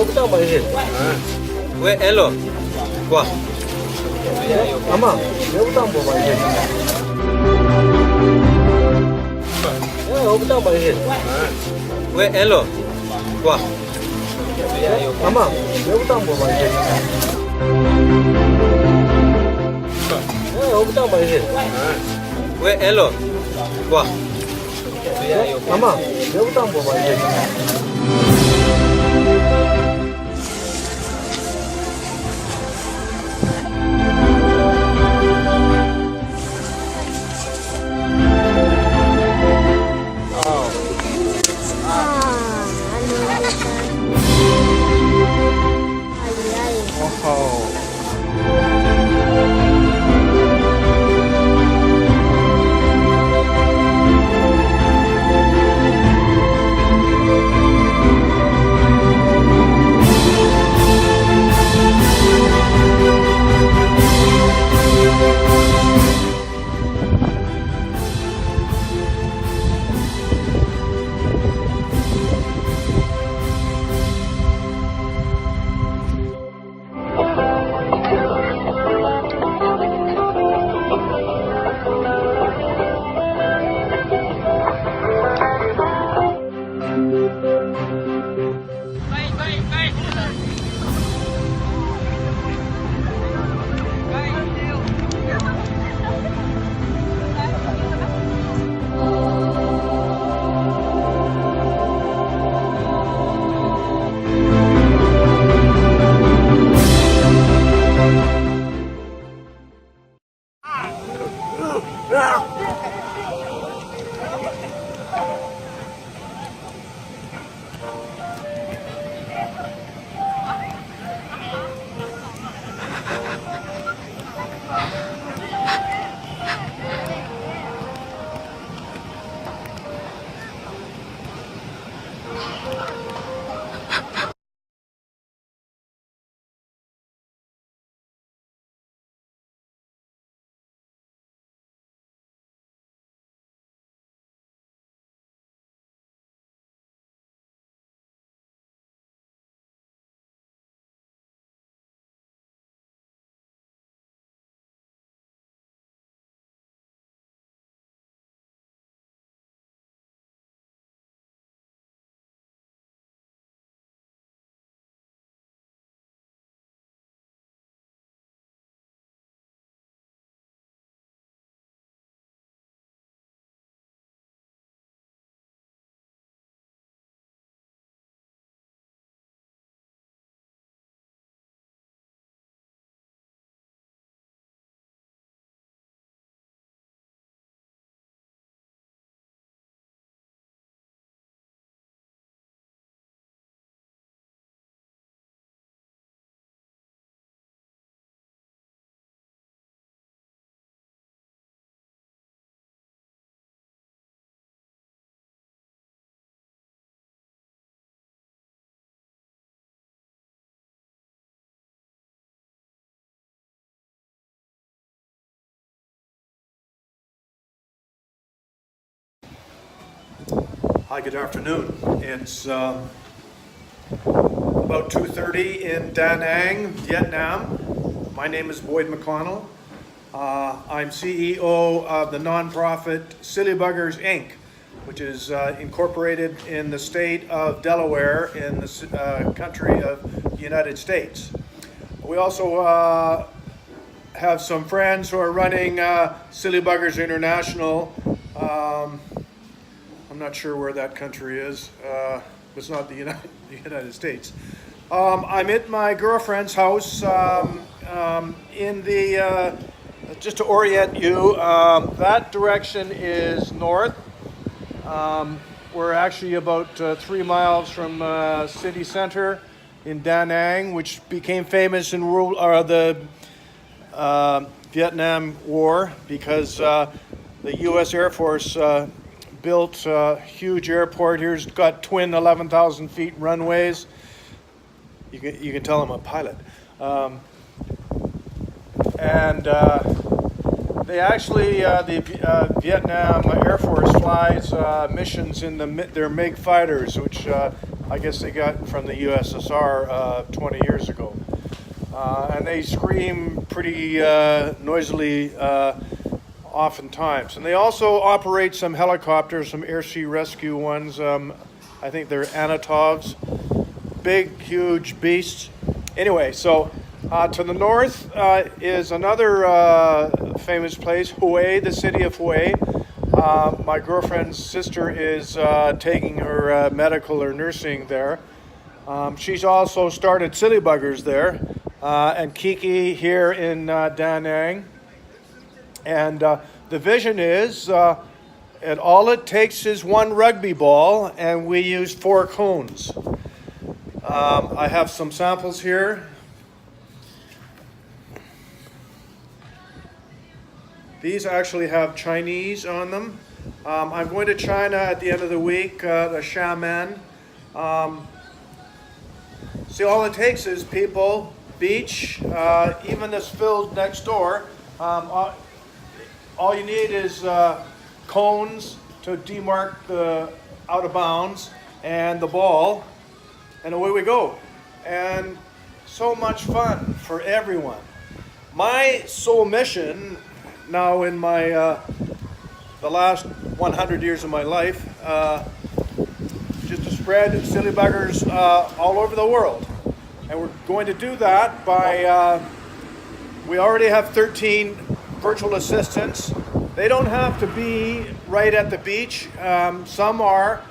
Utang mahit. 왜 엘로? 와. 아마 utang mo mahit. Utang mahit. 왜 엘로? 와. 아마 utang mo mahit. utang mahit. 왜 엘로? 와. 아마 utang mo mahit. Hi, good afternoon. It's about 2:30 in Da Nang, Vietnam. My name is Boyd McConnell. I'm CEO of the nonprofit Sillybuggars, Inc., which is incorporated in the state of Delaware in the country of the United States. We also have some friends who are running Sillybuggars International. I'm not sure where that country is. It's not the United States. I'm at my girlfriend's house in the, just to orient you, that direction is north. We're actually about 3 miles from city center in Da Nang, which became famous in the Vietnam War because the U.S. Air Force built a huge airport here. It's got twin 11,000 feet runways. You can tell I'm a pilot. They actually, the Vietnam Air Force flies missions in their MiG fighters, which I guess they got from the USSR 20 years ago. And they scream pretty noisily oftentimes. And they also operate some helicopters, some air-sea rescue ones. I think they're Anatovs, big, huge beasts. Anyway, so to the north is another famous place, Hue, the city of Hue. My girlfriend's sister is taking her medical or nursing there. She's also started Sillybuggars there, and Kiki here in Da Nang. And the vision is, all it takes is one rugby ball, and we use 4 cones. I have some samples here. These actually have Chinese on them. I'm going to China at the end of the week, the Xiamen. See, all it takes is people, beach, even this field next door. All you need is cones to demark the out of bounds and the ball, and away we go. And so much fun for everyone. My sole mission now in my the last 100 years of my life, just to spread Sillybuggars all over the world. And we're going to do that by, we already have 13 virtual assistants. They don't have to be right at the beach. Some are,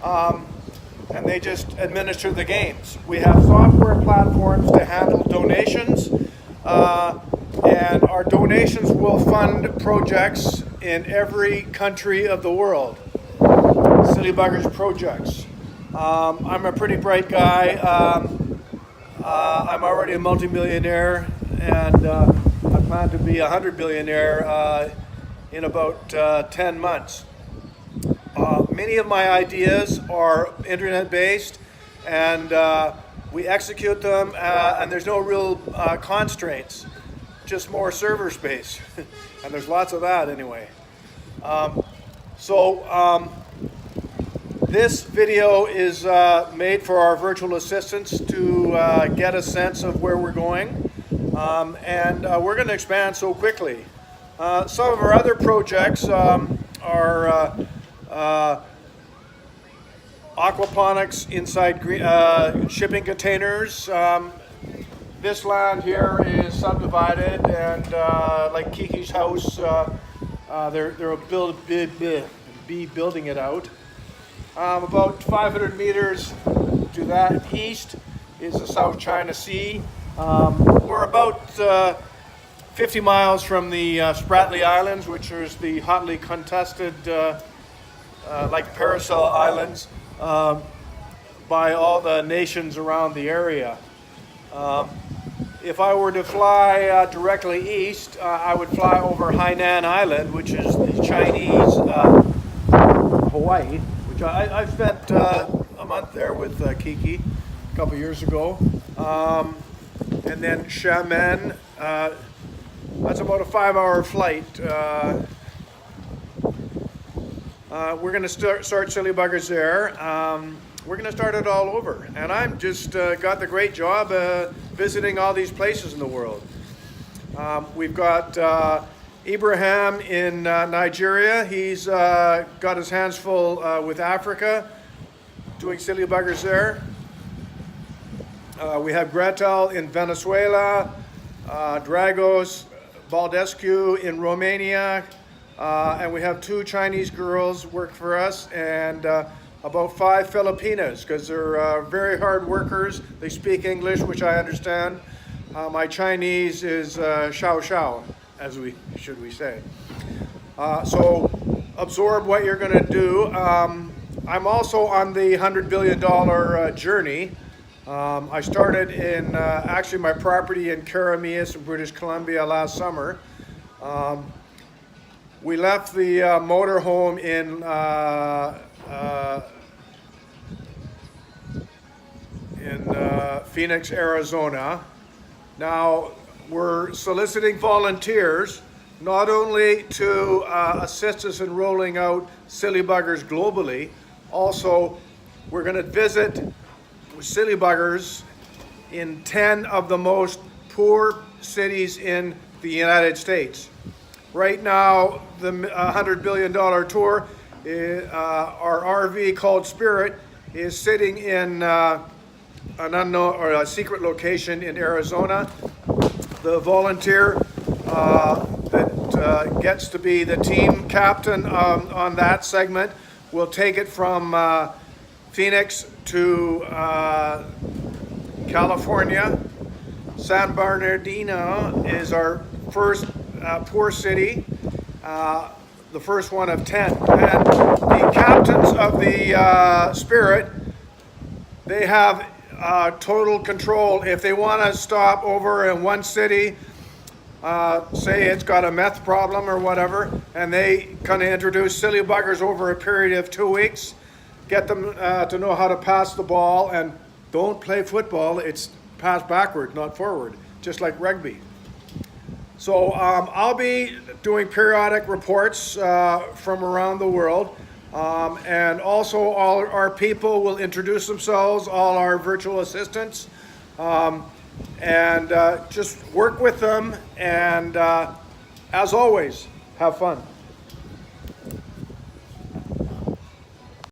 and they just administer the games. We have software platforms to handle donations, and our donations will fund projects in every country of the world. Sillybuggars projects. I'm a pretty bright guy. I'm already a multimillionaire, and I plan to be a 100 billionaire in about 10 months. Many of my ideas are internet-based, and we execute them, and there's no real constraints, just more server space, and there's lots of that anyway. This video is made for our virtual assistants to get a sense of where we're going, and we're going to expand so quickly. Some of our other projects are aquaponics inside shipping containers. This land here is subdivided, and like Kiki's house, they'll be building it out. About 500 meters to that east is the South China Sea. We're about 50 miles from the Spratly Islands, which is the hotly contested, like Paracel Islands, by all the nations around the area. If I were to fly directly east, I would fly over Hainan Island, which is the Chinese Hawaii, which I spent a month there with Kiki a couple years ago. And then Xiamen, that's about a 5-hour flight. We're going to start Sillybuggars there. We're going to start it all over. And I'm just got the great job visiting all these places in the world. We've got Ibrahim in Nigeria. He's got his hands full with Africa, doing Sillybuggars there. We have Gretel in Venezuela, Dragos Baldescu in Romania, and we have 2 Chinese girls work for us, and about 5 Filipinas, because they're very hard workers. They speak English, which I understand. My Chinese is Xiao Xiao, as we say. So absorb what you're going to do. I'm also on the $100 billion journey. I started in actually my property in Caramias in British Columbia last summer. We left the motorhome in Phoenix, Arizona. Now we're soliciting volunteers not only to assist us in rolling out Sillybuggars globally, also we're going to visit Sillybuggars in 10 of the most poor cities in the United States. Right now, the $100 billion tour, our RV called Spirit, is sitting in an unknown or a secret location in Arizona. The volunteer that gets to be the team captain on that segment will take it from Phoenix to California. San Bernardino is our first poor city, the first one of 10. And the captains of the Spirit, they have total control. If they want to stop over in one city, say it's got a meth problem or whatever, and they kind of introduce Sillybuggars over a period of 2 weeks, get them to know how to pass the ball, and don't play football, it's pass backward, not forward, just like rugby. So I'll be doing periodic reports from around the world, and also all our people will introduce themselves, all our virtual assistants, and just work with them, and as always, have fun.